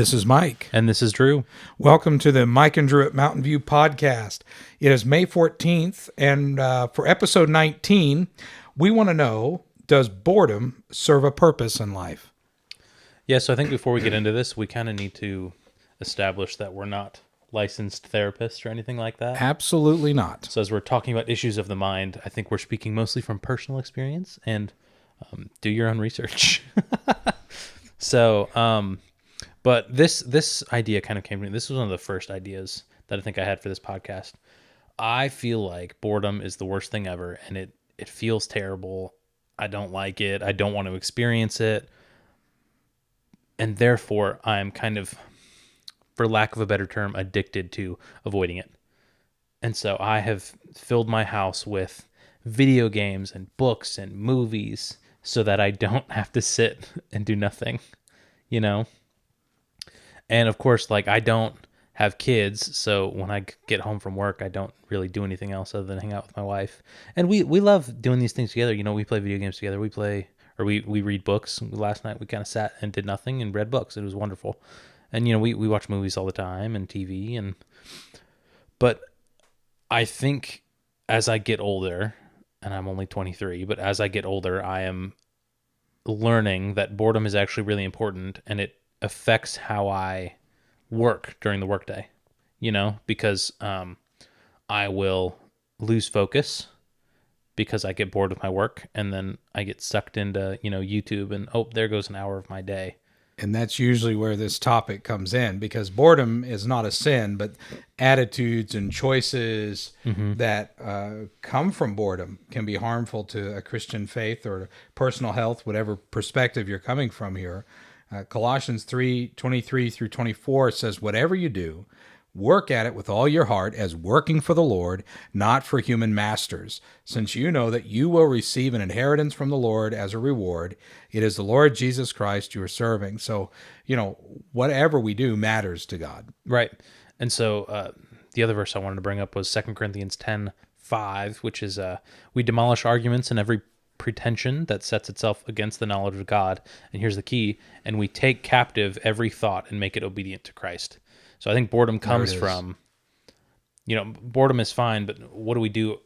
This is Mike. And this is Drew. Welcome to the Mike and Drew at Mountain View podcast. It is May 14th, and for episode 19, we want to know, does boredom serve a purpose in life? Yeah, so I think before we get into this, we kind of need to establish that we're not licensed therapists or anything like that. Absolutely not. So as we're talking about issues of the mind, I think we're speaking mostly from personal experience, and do your own research. So, but this idea kind of came to me. This was one of the first ideas that I think I had for this podcast. I feel like boredom is the worst thing ever, and it feels terrible. I don't like it. I don't want to experience it. And therefore, I'm kind of, for lack of a better term, addicted to avoiding it. And so I have filled my house with video games and books and movies so that I don't have to sit and do nothing, you know? And of course, like, I don't have kids, so when I get home from work, I don't really do anything else other than hang out with my wife. And we love doing these things together. You know, we play video games together. We read books. Last night we kind of sat and did nothing and read books. It was wonderful. And, you know, we watch movies all the time and TV. But I think as I get older, and I'm only 23, but as I get older, I am learning that boredom is actually really important, and it affects how I work during the workday, you know, because I will lose focus because I get bored with my work, and then I get sucked into, you know, YouTube, and there goes an hour of my day. And that's usually where this topic comes in, because boredom is not a sin, but attitudes and choices that come from boredom can be harmful to a Christian faith or personal health, whatever perspective you're coming from here. Colossians 3:23 through 24 says, "Whatever you do, work at it with all your heart as working for the Lord, not for human masters, since you know that you will receive an inheritance from the Lord as a reward. It is the Lord Jesus Christ you are serving." So, you know, whatever we do matters to God. Right. And so the other verse I wanted to bring up was 2 Corinthians 10:5, which is, we demolish arguments and every pretension that sets itself against the knowledge of God. And here's the key: and we take captive every thought and make it obedient to Christ. So I think boredom comes from, you know, boredom is fine, but what do we do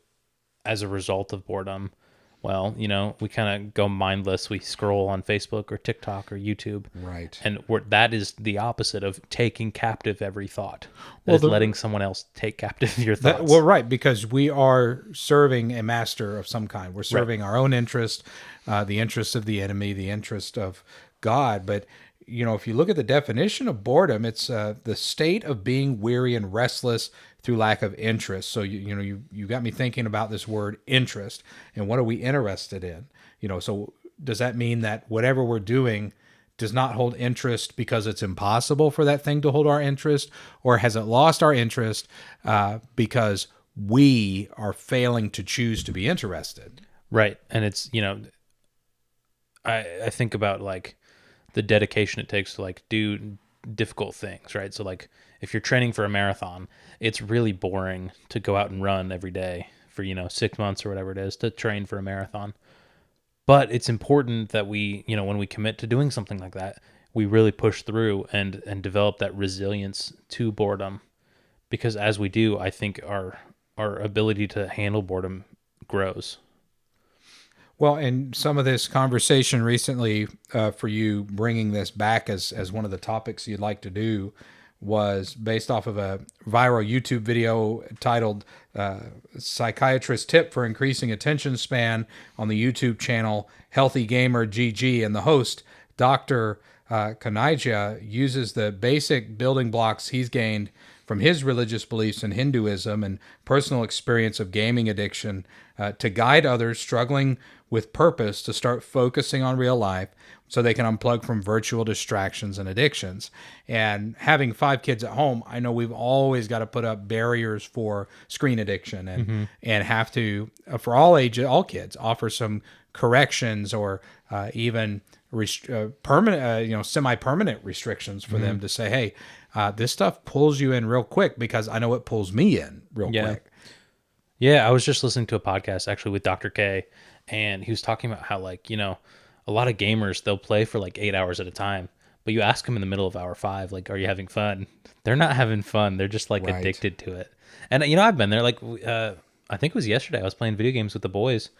as a result of boredom? Well, you know, we kind of go mindless. We scroll on Facebook or TikTok or YouTube. Right. And that is the opposite of taking captive every thought. That is letting someone else take captive your thoughts. Right, because we are serving a master of some kind. We're serving our own interest, the interest of the enemy, the interest of God. But, you know, if you look at the definition of boredom, it's the state of being weary and restless through lack of interest. So, you got me thinking about this word interest, and what are we interested in? You know, so does that mean that whatever we're doing does not hold interest because it's impossible for that thing to hold our interest, or has it lost our interest because we are failing to choose to be interested? Right. And it's, you know, I think about like the dedication it takes to like do difficult things, right? So like if you're training for a marathon, it's really boring to go out and run every day for, you know, 6 months or whatever it is to train for a marathon. But it's important that we, you know, when we commit to doing something like that, we really push through and develop that resilience to boredom, because as we do, I think our ability to handle boredom grows. Well, and some of this conversation recently for you bringing this back as one of the topics you'd like to do was based off of a viral YouTube video titled Psychiatrist Tip for Increasing Attention Span on the YouTube channel Healthy Gamer GG. And the host, Dr. Kanija, uses the basic building blocks he's gained from his religious beliefs in Hinduism and personal experience of gaming addiction to guide others struggling with purpose to start focusing on real life so they can unplug from virtual distractions and addictions. And having 5 kids at home, I know we've always got to put up barriers for screen addiction and have to, for all ages, all kids, offer some corrections or even permanent, semi-permanent restrictions for them to say, hey, this stuff pulls you in real quick, because I know it pulls me in real quick. Yeah, I was just listening to a podcast actually with Dr. K, and he was talking about how, like, you know, a lot of gamers, they'll play for like 8 hours at a time, But you ask them in the middle of hour 5, like, are you having fun? They're not having fun. They're just like Right. addicted to it. And you know, I've been there. Like, I think it was yesterday. I was playing video games with the boys,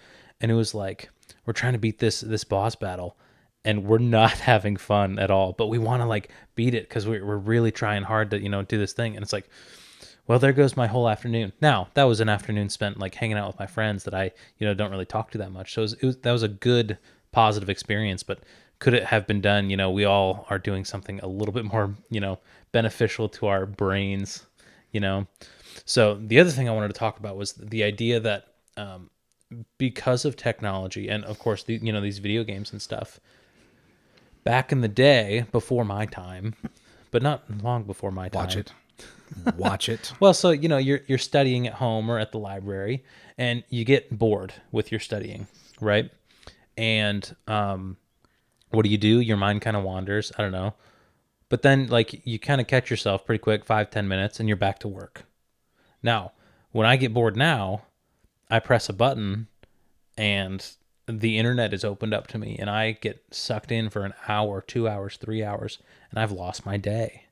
and it was like we're trying to beat this boss battle, and we're not having fun at all. But we want to like beat it because we're really trying hard to do this thing. And it's like, well, there goes my whole afternoon. Now that was an afternoon spent like hanging out with my friends that I don't really talk to that much. So that was a good positive experience. But could it have been done? We all are doing something a little bit more beneficial to our brains. So the other thing I wanted to talk about was the idea that because of technology and of course these video games and stuff, back in the day before my time, but not long before my time. Watch it. Well, so you're studying at home or at the library, and you get bored with your studying, right? And what do? Your mind kind of wanders. I don't know. But then like you kind of catch yourself pretty quick, 5-10 minutes, and you're back to work. Now, when I get bored now, I press a button and the internet is opened up to me and I get sucked in for an hour, 2 hours, 3 hours, and I've lost my day.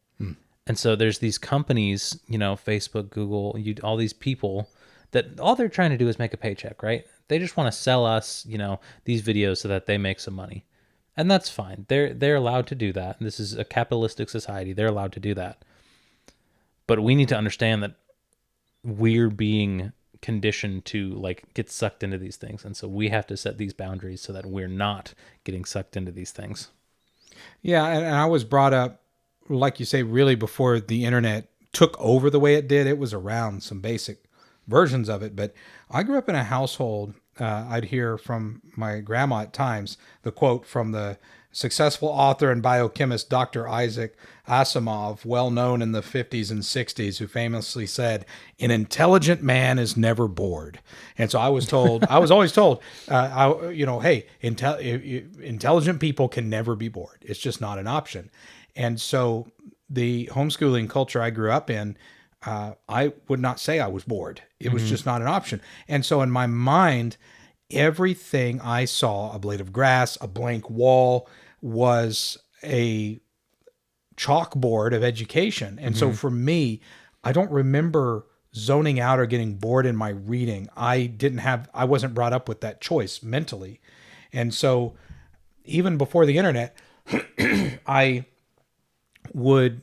And so there's these companies, Facebook, Google, all these people that all they're trying to do is make a paycheck, right? They just want to sell us, these videos so that they make some money. And that's fine. They're allowed to do that. This is a capitalistic society. They're allowed to do that. But we need to understand that we're being conditioned to like get sucked into these things. And so we have to set these boundaries so that we're not getting sucked into these things. Yeah. And I was brought up, like you say, really before the internet took over the way it did. It was around some basic versions of it. But I grew up in a household. I'd hear from my grandma at times the quote from the successful author and biochemist Dr. Isaac Asimov, well known in the 50s and 60s, who famously said, "An intelligent man is never bored." And so I was always told, hey, intelligent people can never be bored. It's just not an option. And so the homeschooling culture I grew up in, I would not say I was bored. It was just not an option. And so in my mind, everything I saw, a blade of grass, a blank wall, was a chalkboard of education. And so for me, I don't remember zoning out or getting bored in my reading. I wasn't brought up with that choice mentally. And so even before the internet, I would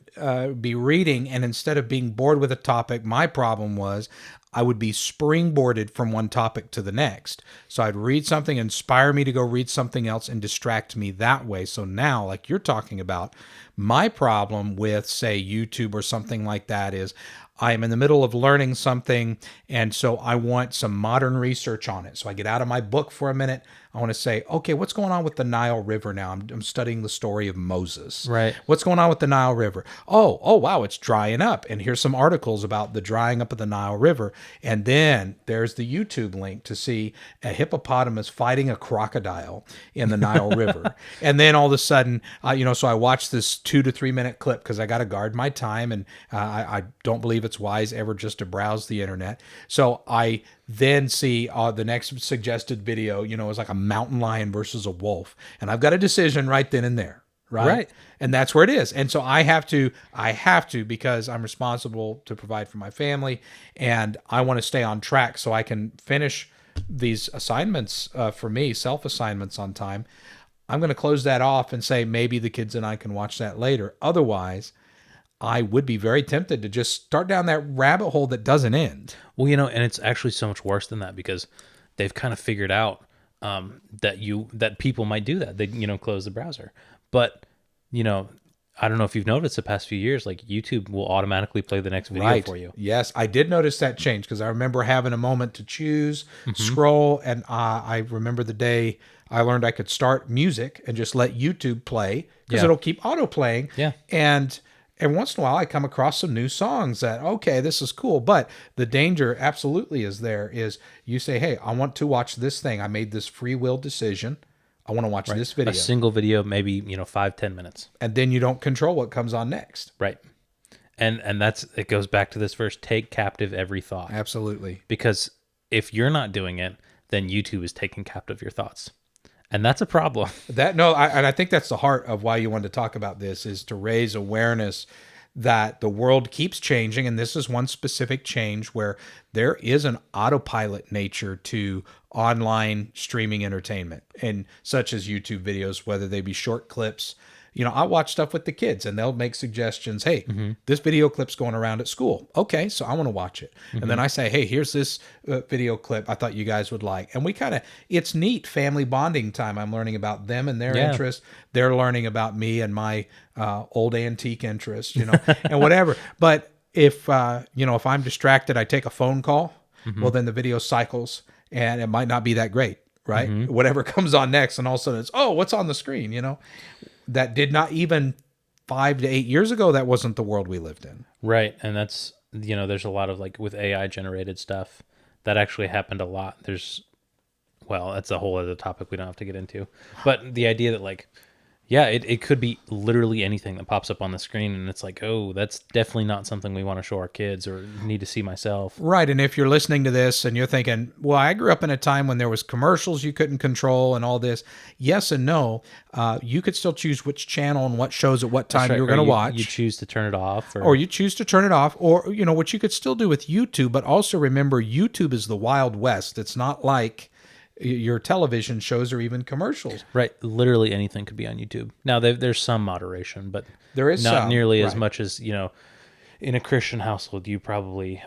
be reading, and instead of being bored with a topic, my problem was I would be springboarded from one topic to the next. So I'd read something, inspire me to go read something else, and distract me that way. So now, like you're talking about, my problem with, say, YouTube or something like that is I'm in the middle of learning something, and so I want some modern research on it. So I get out of my book for a minute. I want to say, okay, what's going on with the Nile River now? I'm studying the story of Moses. Right. What's going on with the Nile River? Oh, wow, it's drying up. And here's some articles about the drying up of the Nile River. And then there's the YouTube link to see a hippopotamus fighting a crocodile in the Nile River. And then all of a sudden, so I watched this 2 to 3 minute clip because I got to guard my time. And I don't believe it's wise ever just to browse the internet. So I then see the next suggested video, is like a mountain lion versus a wolf. And I've got a decision right then and there. Right. And that's where it is. And so I have to, because I'm responsible to provide for my family, and I want to stay on track so I can finish these assignments for me, self-assignments on time. I'm going to close that off and say, maybe the kids and I can watch that later. Otherwise, I would be very tempted to just start down that rabbit hole that doesn't end. Well, and it's actually so much worse than that because they've kind of figured out that people might do that. They, close the browser. But, I don't know if you've noticed the past few years, like YouTube will automatically play the next video for you. Yes, I did notice that change because I remember having a moment to choose, scroll, and I remember the day I learned I could start music and just let YouTube play because it'll keep auto playing. Yeah. And once in a while, I come across some new songs that, okay, this is cool. But the danger absolutely is there is you say, hey, I want to watch this thing. I made this free will decision. I want to watch this video. A single video, maybe, 5-10 minutes. And then you don't control what comes on next. Right. And it goes back to this verse, take captive every thought. Absolutely. Because if you're not doing it, then YouTube is taking captive your thoughts. And that's a problem. And I think that's the heart of why you wanted to talk about this, is to raise awareness that the world keeps changing, and this is one specific change where there is an autopilot nature to online streaming entertainment, and such as YouTube videos, whether they be short clips. I watch stuff with the kids and they'll make suggestions. Hey, this video clip's going around at school. Okay, so I want to watch it. And then I say, hey, here's this video clip I thought you guys would like. And it's neat family bonding time. I'm learning about them and their interests. They're learning about me and my old antique interests, and whatever. But if I'm distracted, I take a phone call, well, then the video cycles and it might not be that great, right? Whatever comes on next, and all of a sudden it's, oh, what's on the screen, That did not even 5 to 8 years ago. That wasn't the world we lived in. Right. And that's, there's a lot of like with AI generated stuff that actually happened a lot. That's a whole other topic we don't have to get into. But the idea that like, it could be literally anything that pops up on the screen. And it's like, oh, that's definitely not something we want to show our kids or need to see myself. Right. And if you're listening to this and you're thinking, well, I grew up in a time when there was commercials you couldn't control and all this. Yes and no. You could still choose which channel and what shows at what time you were going to watch. You choose to turn it off. Or you choose to turn it off. Or, what you could still do with YouTube. But also remember, YouTube is the Wild West. It's not like your television shows or even commercials. Right. Literally anything could be on YouTube. Now, there's some moderation, but there is not nearly as much as, in a Christian household you probably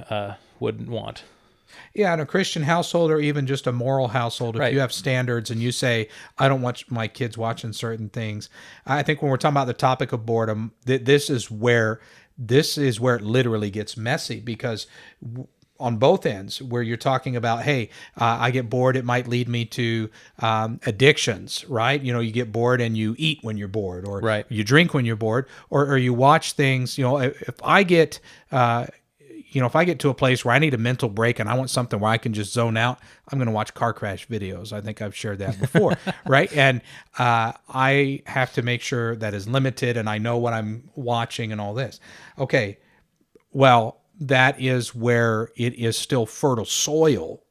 wouldn't want. Yeah, in a Christian household or even just a moral household, if you have standards and you say, I don't want my kids watching certain things. I think when we're talking about the topic of boredom, this is where it literally gets messy, because on both ends, where you're talking about, hey, I get bored, it might lead me to addictions, right? You get bored and you eat when you're bored, or you drink when you're bored, or you watch things. If I get to a place where I need a mental break and I want something where I can just zone out, I'm going to watch car crash videos. I think I've shared that before, right? And I have to make sure that is limited and I know what I'm watching and all this. Okay, well, that is where it is still fertile soil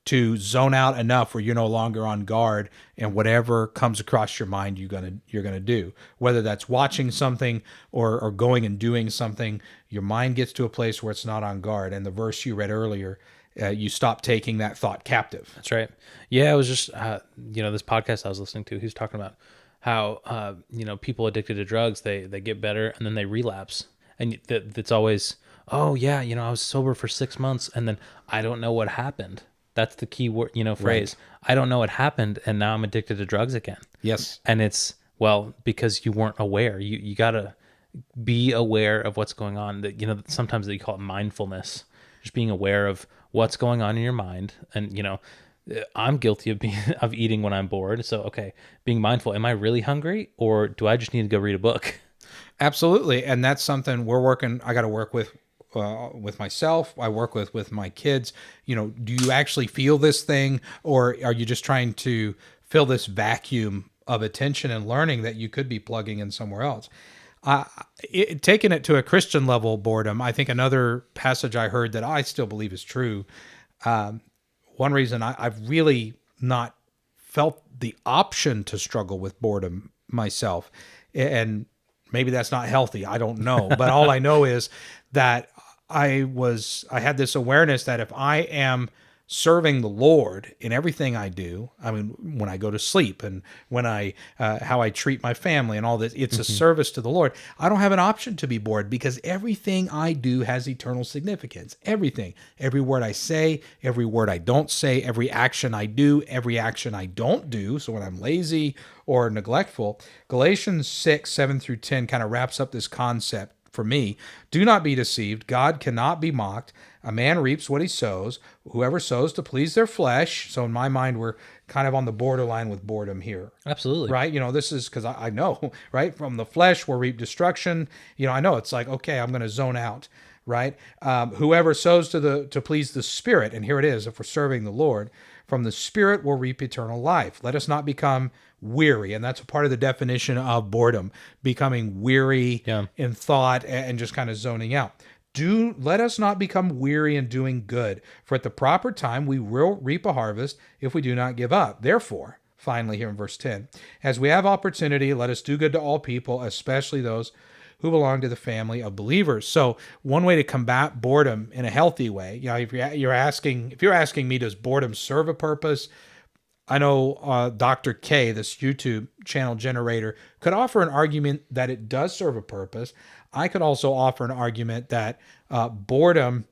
to zone out enough where you're no longer on guard, and whatever comes across your mind, you're gonna do. Whether that's watching something or going and doing something, your mind gets to a place where it's not on guard. And the verse you read earlier, you stop taking that thought captive. That's right. Yeah, it was just this podcast I was listening to. He was talking about how people addicted to drugs, they get better and then they relapse, and that's always, oh yeah, I was sober for 6 months and then I don't know what happened. That's the key word, phrase. Right. I don't know what happened and now I'm addicted to drugs again. Yes. And it's, because you weren't aware. You got to be aware of what's going on. That sometimes they call it mindfulness. Just being aware of what's going on in your mind. And I'm guilty of eating when I'm bored. So okay, being mindful. Am I really hungry, or do I just need to go read a book? Absolutely. And that's something I got to work with myself. I work with my kids. Do you actually feel this thing, or are you just trying to fill this vacuum of attention and learning that you could be plugging in somewhere else? Taking it to a Christian level, boredom, I think another passage I heard that I still believe is true. One reason I've really not felt the option to struggle with boredom myself, and maybe that's not healthy, I don't know. But all I know is that I had this awareness that if I am serving the Lord in everything I do, I mean, when I go to sleep and when how I treat my family and all this, it's a service to the Lord. I don't have an option to be bored, because everything I do has eternal significance. Everything, every word I say, every word I don't say, every action I do, every action I don't do. So when I'm lazy or neglectful, Galatians 6:7-10 kind of wraps up this concept for me. Do not be deceived. God cannot be mocked. A man reaps what he sows. Whoever sows to please their flesh. So in my mind, we're kind of on the borderline with boredom here. Absolutely. Right? This is because I know, right? From the flesh, we'll reap destruction. I know it's like, okay, I'm going to zone out, right? Whoever sows to please the Spirit, and here it is, if we're serving the Lord, from the Spirit will reap eternal life. Let us not become weary. And that's a part of the definition of boredom, becoming weary in thought and just kind of zoning out. Let us not become weary in doing good, for at the proper time we will reap a harvest if we do not give up. Therefore, finally here in verse 10. As we have opportunity, let us do good to all people, especially those who belong to the family of believers. So one way to combat boredom in a healthy way, if you're asking me, does boredom serve a purpose? I know Dr. K, this YouTube channel generator, could offer an argument that it does serve a purpose. I could also offer an argument that boredom,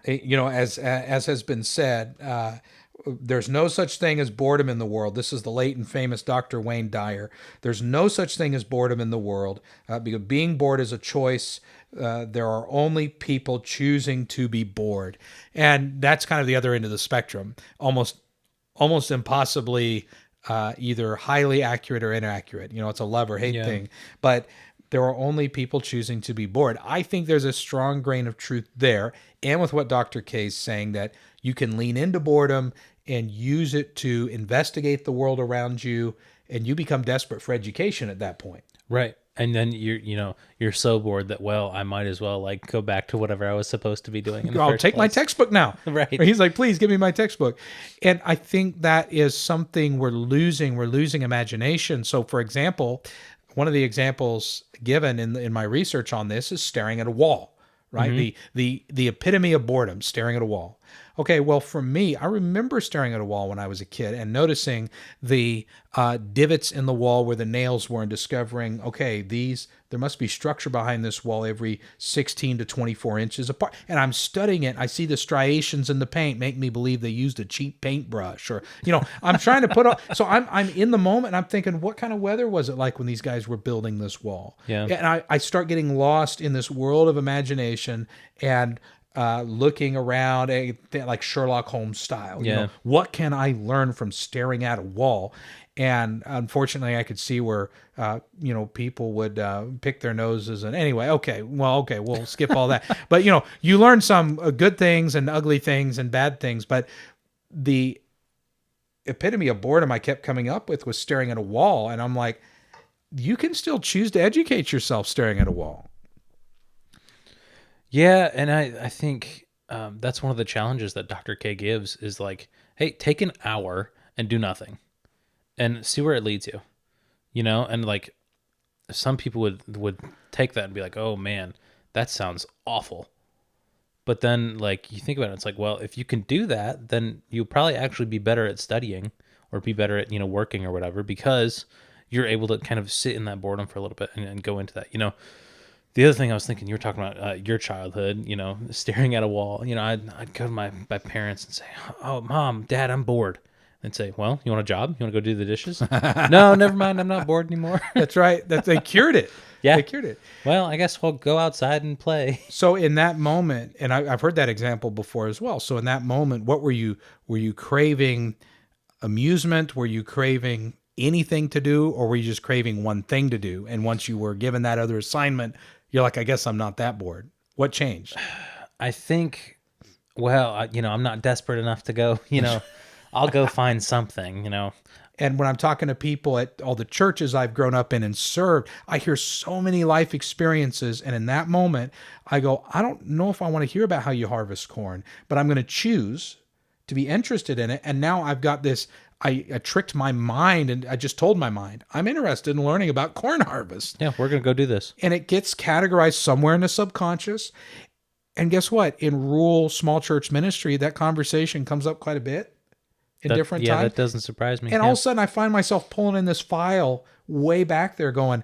as has been said, there's no such thing as boredom in the world. This is the late and famous Dr. Wayne Dyer. There's no such thing as boredom in the world because being bored is a choice. There are only people choosing to be bored. And that's kind of the other end of the spectrum. Almost impossibly either highly accurate or inaccurate. It's a love or hate thing. But there are only people choosing to be bored. I think there's a strong grain of truth there. And with what Dr. K is saying, that you can lean into boredom and use it to investigate the world around you, and you become desperate for education at that point. Right. And then you're so bored that, I might as well go back to whatever I was supposed to be doing in the I'll first take place. my textbook now. Right. He's like, please give me my textbook. And I think that is something we're losing. We're losing imagination. So for example, one of the examples given in my research on this is staring at a wall, right? Mm-hmm. The epitome of boredom, staring at a wall. Okay, well, for me, I remember staring at a wall when I was a kid and noticing the divots in the wall where the nails were, and discovering, okay, there must be structure behind this wall every 16 to 24 inches apart. And I'm studying it. I see the striations in the paint make me believe they used a cheap paintbrush, or I'm trying to put on. So I'm in the moment, and I'm thinking, what kind of weather was it like when these guys were building this wall? Yeah. And I start getting lost in this world of imagination and looking around like Sherlock Holmes style. Yeah. What can I learn from staring at a wall? And unfortunately, I could see where people would pick their noses. And anyway, okay, we'll skip all that. But you learn some good things and ugly things and bad things. But the epitome of boredom I kept coming up with was staring at a wall, and I'm like, you can still choose to educate yourself staring at a wall. Yeah, and I think that's one of the challenges that Dr. K gives is hey, take an hour and do nothing and see where it leads you, and some people would take that and be like, oh man, that sounds awful. But then you think about it, it's if you can do that, then you'll probably actually be better at studying or be better at, working or whatever, because you're able to kind of sit in that boredom for a little bit and go into that, The other thing I was thinking, you were talking about your childhood, staring at a wall. I'd go to my parents and say, oh, Mom, Dad, I'm bored. And say, well, you want a job? You want to go do the dishes? No, never mind. I'm not bored anymore. That's right. They cured it. Yeah. They cured it. Well, I guess we'll go outside and play. So in that moment, and I've heard that example before as well. So in that moment, what were you craving? Amusement? Were you craving anything to do, or were you just craving one thing to do? And once you were given that other assignment, you're like, I guess I'm not that bored. What changed? I think, I'm not desperate enough to go, I'll go find something, And when I'm talking to people at all the churches I've grown up in and served, I hear so many life experiences. And in that moment, I go, I don't know if I want to hear about how you harvest corn, but I'm going to choose to be interested in it. And now I've got this, I tricked my mind, and I just told my mind, I'm interested in learning about corn harvest. Yeah, we're going to go do this. And it gets categorized somewhere in the subconscious. And guess what? In rural small church ministry, that conversation comes up quite a bit in different times. Yeah, that doesn't surprise me. And all of a sudden I find myself pulling in this file way back there going,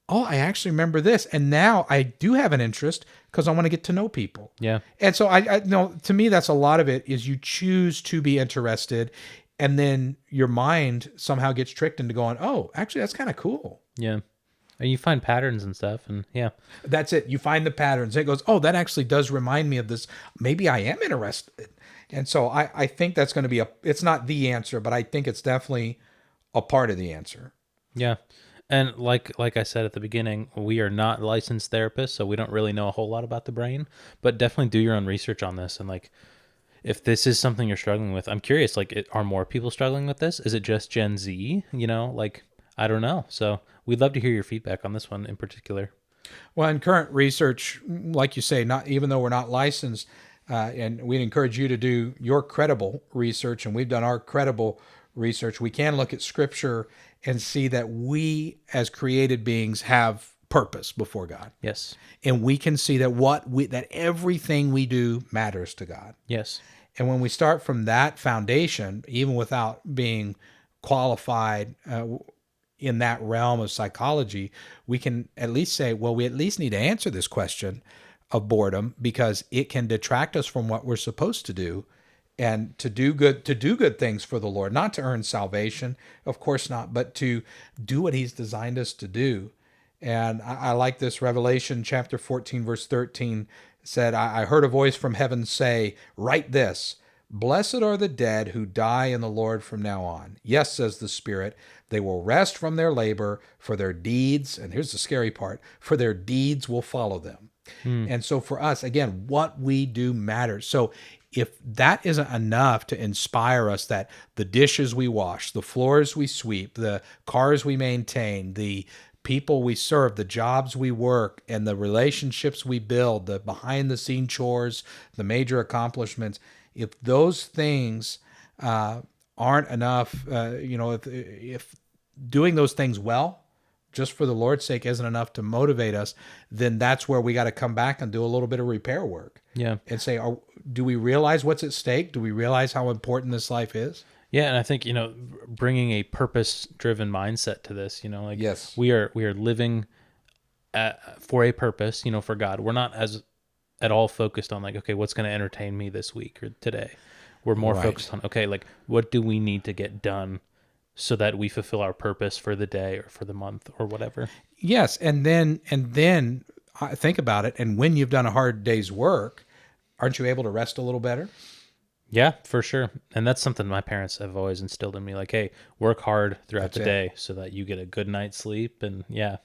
oh, I actually remember this. And now I do have an interest because I want to get to know people. Yeah. And so I know, to me, that's a lot of it is you choose to be interested, and then your mind somehow gets tricked into going, oh, actually, that's kind of cool. Yeah. And you find patterns and stuff, and yeah. That's it. You find the patterns. It goes, oh, that actually does remind me of this. Maybe I am interested. And so I think that's going to be it's not the answer, but I think it's definitely a part of the answer. Yeah. And like I said at the beginning, we are not licensed therapists, so we don't really know a whole lot about the brain, but definitely do your own research on this. And if this is something you're struggling with, I'm curious, are more people struggling with this? Is it just Gen Z? I don't know. So we'd love to hear your feedback on this one in particular. Well, in current research, like you say, not even though we're not licensed, and we'd encourage you to do your credible research, and we've done our credible research, we can look at Scripture and see that we as created beings have purpose before God. Yes. And we can see that that everything we do matters to God. Yes. And when we start from that foundation, even without being qualified in that realm of psychology, we can at least say, well, we at least need to answer this question of boredom, because it can detract us from what we're supposed to do, and to do good things for the Lord, not to earn salvation, of course not, but to do what He's designed us to do. And I like this. Revelation chapter 14, verse 13 said, I heard a voice from heaven say, write this, blessed are the dead who die in the Lord from now on. Yes, says the Spirit, they will rest from their labor, for their deeds, and here's the scary part, for their deeds will follow them. And so for us, again, what we do matters. So if that isn't enough to inspire us that the dishes we wash, the floors we sweep, the cars we maintain, the people we serve, the jobs we work, and the relationships we build, the behind-the-scene chores, the major accomplishments, if those things aren't enough, if doing those things well, just for the Lord's sake, isn't enough to motivate us, then that's where we got to come back and do a little bit of repair work. Yeah. And say, do we realize what's at stake? Do we realize how important this life is? Yeah, and I think, bringing a purpose-driven mindset to this, Yes. we are living for a purpose, for God. We're not at all focused on okay, what's going to entertain me this week or today. We're more focused on, okay, what do we need to get done so that we fulfill our purpose for the day or for the month or whatever. Yes, and then think about it. And when you've done a hard day's work, aren't you able to rest a little better? Yeah, for sure. And that's something my parents have always instilled in me. Hey, work hard throughout the day so that you get a good night's sleep. And yeah,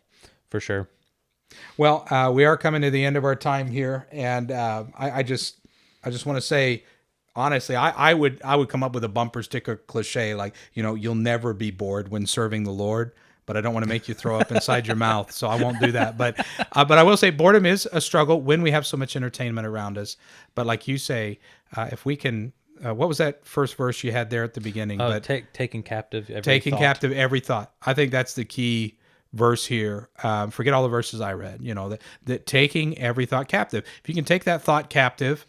for sure. Well, we are coming to the end of our time here, and I just want to say, honestly, I would come up with a bumper sticker cliche you'll never be bored when serving the Lord, but I don't want to make you throw up inside your mouth, so I won't do that. But I will say boredom is a struggle when we have so much entertainment around us. But like you say, if we can, what was that first verse you had there at the beginning? Taking captive every thought. I think that's the key verse here. Forget all the verses I read. That taking every thought captive. If you can take that thought captive,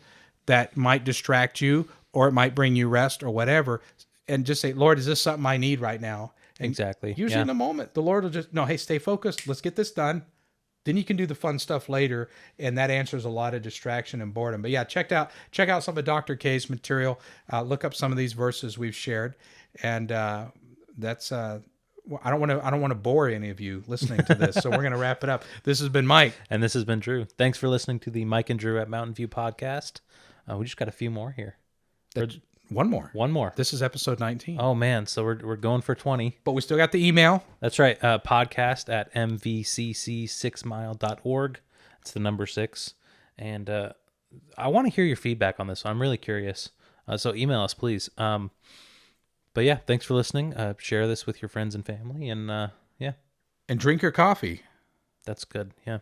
that might distract you, or it might bring you rest or whatever, and just say, Lord, is this something I need right now? And exactly. Usually in a moment, the Lord will just, no, hey, stay focused. Let's get this done. Then you can do the fun stuff later, and that answers a lot of distraction and boredom. But yeah, check out some of Dr. K's material. Look up some of these verses we've shared, and that's. I don't want to bore any of you listening to this, so we're going to wrap it up. This has been Mike, and this has been Drew. Thanks for listening to the Mike and Drew at Mountain View podcast. We just got a few more here. One more. This is episode 19. Oh man, so we're going for 20. But we still got the email. That's right. Podcast at MVCC6mile.org. It's the number 6. And I want to hear your feedback on this. So I'm really curious. So email us, please. But yeah, thanks for listening. Share this with your friends and family. And yeah. And drink your coffee. That's good. Yeah.